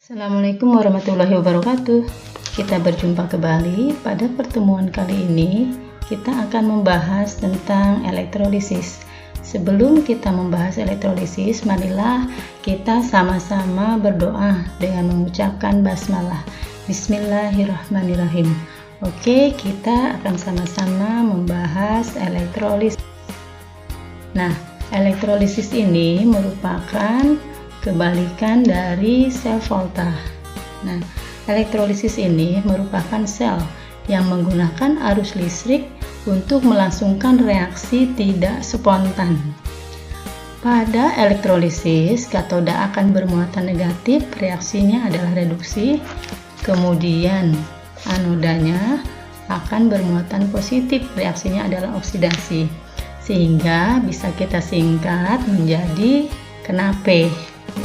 Assalamualaikum warahmatullahi wabarakatuh. Kita berjumpa kembali. Pada pertemuan kali ini kita akan membahas tentang elektrolisis. Sebelum kita membahas elektrolisis, marilah kita sama-sama berdoa dengan mengucapkan basmalah. Bismillahirrahmanirrahim. Oke, kita akan sama-sama membahas elektrolisis. Nah, elektrolisis ini merupakan kebalikan dari sel volta. Nah, elektrolisis ini merupakan sel yang menggunakan arus listrik untuk melangsungkan reaksi tidak spontan. Pada elektrolisis, katoda akan bermuatan negatif, reaksinya adalah reduksi. Kemudian anodanya akan bermuatan positif, reaksinya adalah oksidasi. Sehingga bisa kita singkat menjadi KNAP,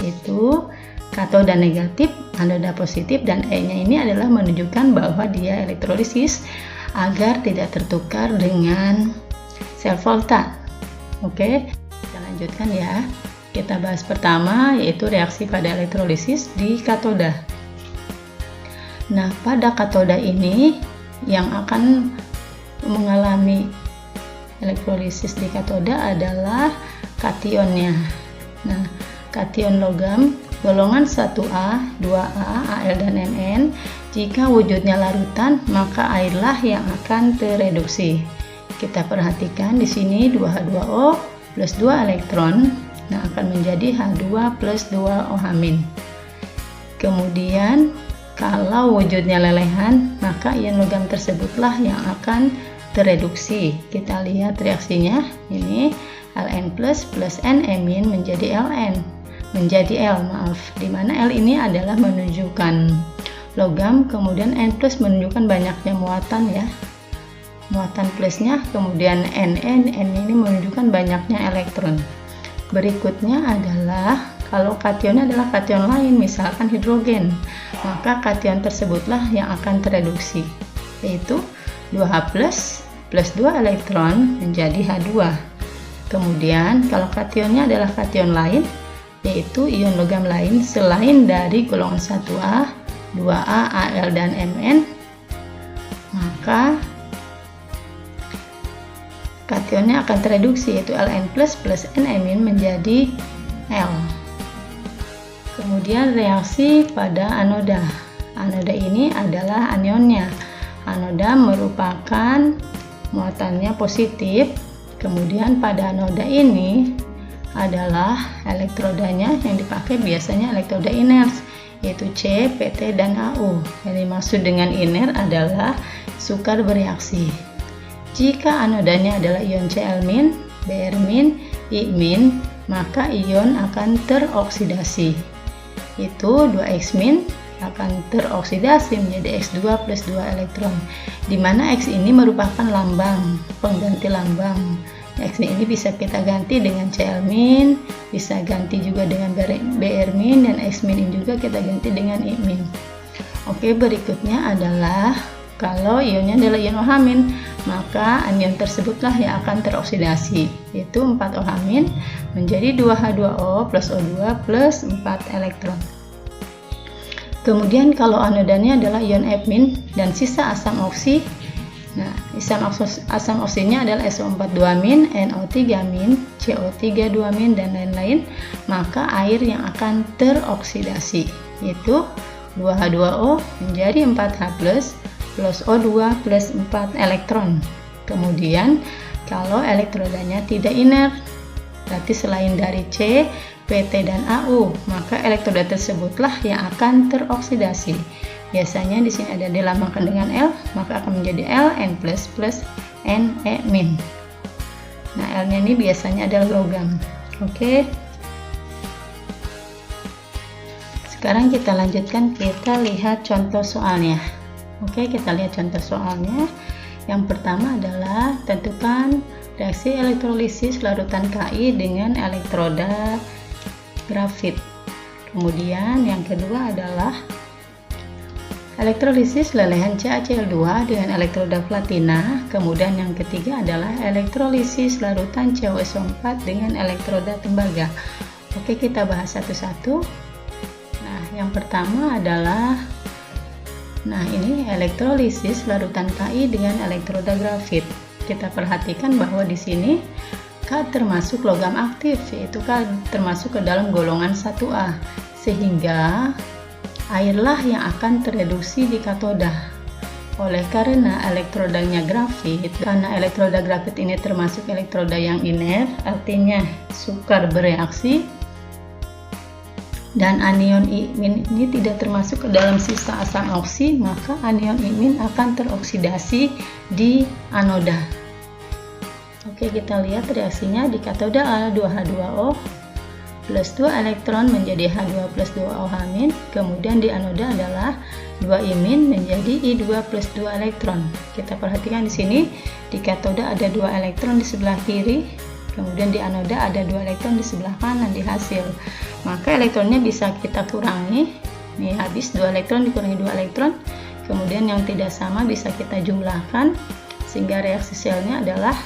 yaitu katoda negatif, anoda positif, dan E-nya ini adalah menunjukkan bahwa dia elektrolisis agar tidak tertukar dengan sel volta. Oke, kita lanjutkan ya. Kita bahas pertama, yaitu reaksi pada elektrolisis di katoda. Nah, pada katoda ini yang akan mengalami elektrolisis di katoda adalah kationnya. Nah, kation logam golongan 1A, 2A, Al dan Mn. Jika wujudnya larutan, maka airlah yang akan tereduksi. Kita perhatikan di sini 2H2O plus 2 elektron, nah akan menjadi H2 plus 2 OH-. Kemudian kalau wujudnya lelehan, maka ion logam tersebutlah yang akan tereduksi. Kita lihat reaksinya, ini Ln plus N- menjadi L, di mana L ini adalah menunjukkan logam, kemudian N plus menunjukkan banyaknya muatan ya, muatan plusnya, kemudian N ini menunjukkan banyaknya elektron. Berikutnya adalah kalau kationnya adalah kation lain, misalkan hidrogen, maka kation tersebutlah yang akan tereduksi, yaitu 2H plus 2 elektron menjadi H2. Kemudian kalau kationnya adalah kation lain, yaitu ion logam lain selain dari golongan 1A, 2A, Al dan Mn, maka kationnya akan tereduksi, yaitu Ln plus N- menjadi L. Kemudian reaksi pada anoda. Anoda ini adalah anionnya. Anoda merupakan muatannya positif. Kemudian pada anoda ini adalah elektrodanya yang dipakai biasanya elektroda inert, yaitu C, PT, dan AU. Yang dimaksud dengan inert adalah sukar bereaksi. Jika anodanya adalah ion Cl-, Br-, I-, maka ion akan teroksidasi. Itu 2X- akan teroksidasi menjadi X2 plus 2 elektron, di mana X ini merupakan lambang, pengganti lambang. X ini bisa kita ganti dengan Cl-, bisa ganti juga dengan Br-, dan X- ini juga kita ganti dengan I-. Oke, berikutnya adalah kalau ionnya adalah ion OH-, maka anion tersebutlah yang akan teroksidasi, yaitu 4OH- menjadi 2H2O plus O2 plus 4 elektron. Kemudian kalau anodanya adalah ion F- dan sisa asam oksi, nah asam oksinya adalah SO42-, NO3-, CO3-2-, dan lain-lain, maka air yang akan teroksidasi, yaitu 2H2O menjadi 4H plus O2 plus 4 elektron. Kemudian kalau elektrodanya tidak inert, berarti selain dari C, PT, dan AU, maka elektroda tersebutlah yang akan teroksidasi. Biasanya di sini ada dilambangkan dengan L, maka akan menjadi Ln plus Ne-. Nah, L-nya ini biasanya adalah logam. Oke. Sekarang kita lanjutkan, kita lihat contoh soalnya. Oke, kita lihat contoh soalnya. Yang pertama adalah tentukan reaksi elektrolisis larutan Ki dengan elektroda grafit. Kemudian yang kedua adalah elektrolisis lelehan CaCl2 dengan elektroda platina. Kemudian yang ketiga adalah elektrolisis larutan CuSO4 dengan elektroda tembaga. Oke, kita bahas satu-satu. Nah, yang pertama adalah ini elektrolisis larutan Ki dengan elektroda grafit. Kita perhatikan bahwa di sini K termasuk logam aktif, yaitu K termasuk ke dalam golongan 1A, sehingga airlah yang akan tereduksi di katoda. Oleh karena elektrodanya grafit, karena elektroda grafit ini termasuk elektroda yang inert, artinya sukar bereaksi, dan anion imin ini tidak termasuk ke dalam sisa asam oksi, maka anion imin akan teroksidasi di anoda. Oke, kita lihat reaksinya. Di katoda A 2H2O plus 2 elektron menjadi H2 plus 2O-, kemudian di anoda adalah 2 imin menjadi I2 plus 2 elektron. Kita perhatikan di sini, di katoda ada 2 elektron di sebelah kiri, kemudian di anoda ada 2 elektron di sebelah kanan di hasil. Maka elektronnya bisa kita kurangi. Nih, habis 2 elektron dikurangi 2 elektron. Kemudian yang tidak sama bisa kita jumlahkan, sehingga reaksi selnya adalah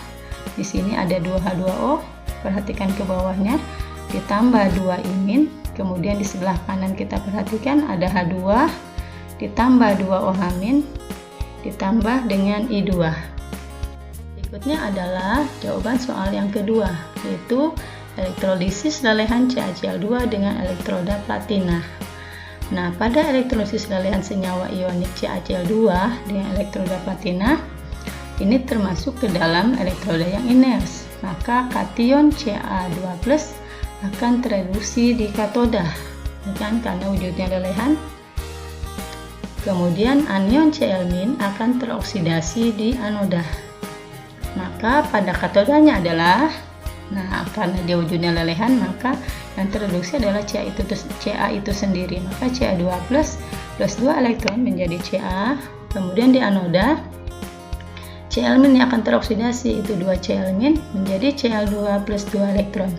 di sini ada 2H2O. Perhatikan ke bawahnya, ditambah 2 imin. Kemudian di sebelah kanan kita perhatikan ada H2 ditambah 2O-, ditambah dengan I2. Berikutnya adalah jawaban soal yang kedua, yaitu elektrolisis lelehan CaCl2 dengan elektroda platina. Nah, pada elektrolisis lelehan senyawa ionik CaCl2 dengan elektroda platina, ini termasuk ke dalam elektroda yang inert. Maka kation Ca2+ akan tereduksi di katoda, karena wujudnya lelehan. Kemudian anion Cl- akan teroksidasi di anoda. Maka pada katodanya adalah, karena dia wujudnya lelehan, maka yang tereduksi adalah Ca itu sendiri. Maka Ca2+ plus 2 elektron menjadi Ca. Kemudian di anoda, Cl- yang akan teroksidasi, itu 2 Cl- menjadi Cl2 plus 2 elektron.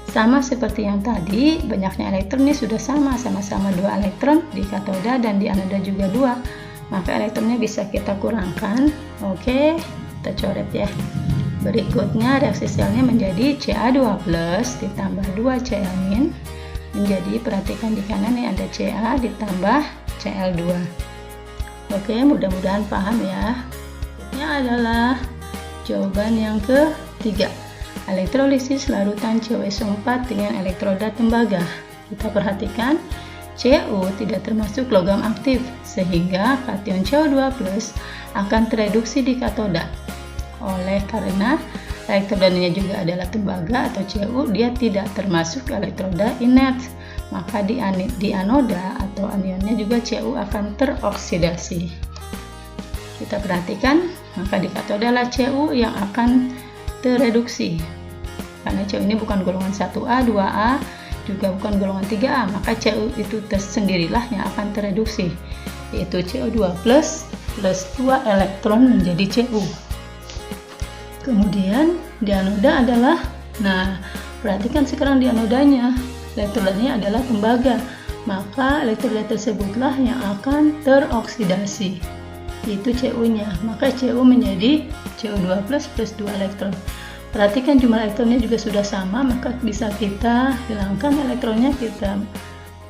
Sama seperti yang tadi, banyaknya elektron ini sudah sama-sama 2 elektron di katoda dan di anoda juga 2. Maka elektronnya bisa kita kurangkan. Oke, kita coret ya. Berikutnya reaksi selnya menjadi Ca2+ ditambah 2 Cl- menjadi, perhatikan di kanan nih ada Ca ditambah Cl2. Oke, mudah-mudahan paham ya. Berikutnya adalah jawaban yang ketiga, elektrolisis larutan CuSO4 dengan elektroda tembaga. Kita perhatikan Cu tidak termasuk logam aktif, sehingga kation Cu2+ akan tereduksi di katoda. Oleh karena elektrodanya juga adalah tembaga atau Cu, dia tidak termasuk elektroda inert, maka di anoda atau anionnya juga Cu akan teroksidasi. Kita perhatikan, maka di katoda lah Cu yang akan tereduksi. Karena Cu ini bukan golongan 1A, 2A, juga bukan golongan 3A, maka Cu itu tersendirilah yang akan tereduksi, yaitu Cu2+ plus 2 elektron menjadi Cu. Kemudian di anoda adalah, perhatikan sekarang di anodanya, elektrodanya adalah tembaga, maka elektroda tersebutlah yang akan teroksidasi, yaitu Cu-nya. Maka Cu menjadi Cu2+ plus 2 elektron. Perhatikan jumlah elektronnya juga sudah sama, maka bisa kita hilangkan elektronnya, kita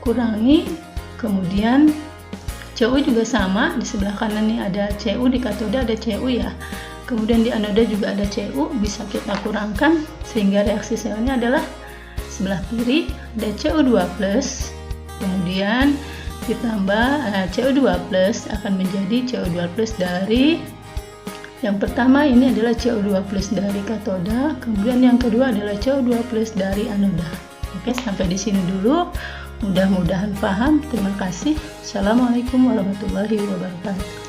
kurangi. Kemudian Cu juga sama, di sebelah kanan ini ada Cu, di katoda ada Cu ya. Kemudian di anoda juga ada Cu, bisa kita kurangkan, sehingga reaksi selnya adalah sebelah kiri ada Cu2+, kemudian ditambah Cu2+ akan menjadi Cu2+ dari yang pertama ini adalah Cu2+ dari katoda, kemudian yang kedua adalah Cu2+ dari anoda. Oke, sampai di sini dulu. Mudah-mudahan paham. Terima kasih. Assalamualaikum warahmatullahi wabarakatuh.